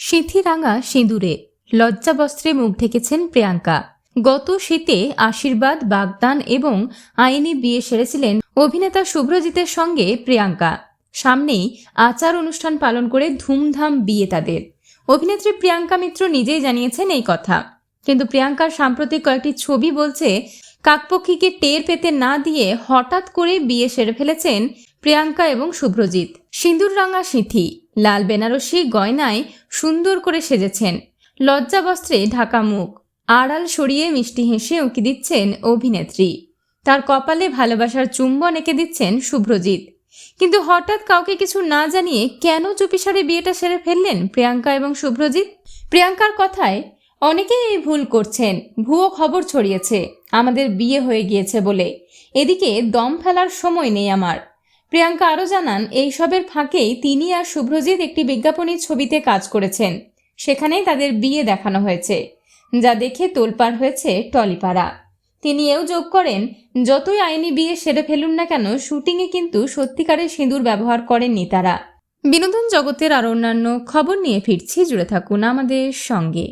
সিঁথিরাঙা সিঁদুরে লজ্জাবস্ত্রে মুখ ঢেকেছেন প্রিয়াঙ্কা। গত শীতে আশীর্বাদ, বাগদান এবং আইনি বিয়ে সেরেছিলেন অভিনেতা শুভ্রজিতের সঙ্গে প্রিয়াঙ্কা। সামনেই আচার অনুষ্ঠান পালন করে ধুমধাম বিয়ে তাদের। অভিনেত্রী প্রিয়াঙ্কা মিত্র নিজেই জানিয়েছেন এই কথা। কিন্তু প্রিয়াঙ্কার সাম্প্রতিক কয়েকটি ছবি বলছে কাকপক্ষীকে টের পেতে না দিয়ে হঠাৎ করে বিয়ে সেরে ফেলেছেন প্রিয়াঙ্কা এবং শুভ্রজিৎ। সিঁদুররাঙা সিঁথি, লাল বেনারসি গয়নায় সুন্দর করে সেজেছেন, লজ্জাবস্ত্রে ঢাকা মুখ, আড়াল সরিয়ে মিষ্টি হেসে উঁকি দিচ্ছেন অভিনেত্রী। তার কপালে ভালোবাসার চুম্বন এঁকে দিচ্ছেন শুভ্রজিৎ। কিন্তু হঠাৎ কাউকে কিছু না জানিয়ে কেন চুপিসারে বিয়েটা সেরে ফেললেন প্রিয়াঙ্কা এবং শুভ্রজিৎ? প্রিয়াঙ্কার কথায় অনেকেই এই ভুল করছেন, ভুয়ো খবর ছড়িয়েছে আমাদের বিয়ে হয়ে গিয়েছে বলে। এদিকে দম ফেলার সময় নেই আমার। প্রিয়াঙ্কা আরও জানান, এইসবের ফাঁকেই তিনি আর শুভ্রজিৎ একটি বিজ্ঞাপনী ছবিতে কাজ করেছেন। সেখানেই তাদের বিয়ে দেখানো হয়েছে, যা দেখে তোলপাড় হয়েছে টলিপাড়া। তিনি এও যোগ করেন, যতই আইনি বিয়ে সেরে ফেলুন না কেন, শুটিংয়ে কিন্তু সত্যিকারের সিঁদুর ব্যবহার করেননি তারা। বিনোদন জগতের আর অন্যান্য খবর নিয়ে ফিরছি, জুড়ে থাকুন আমাদের সঙ্গে।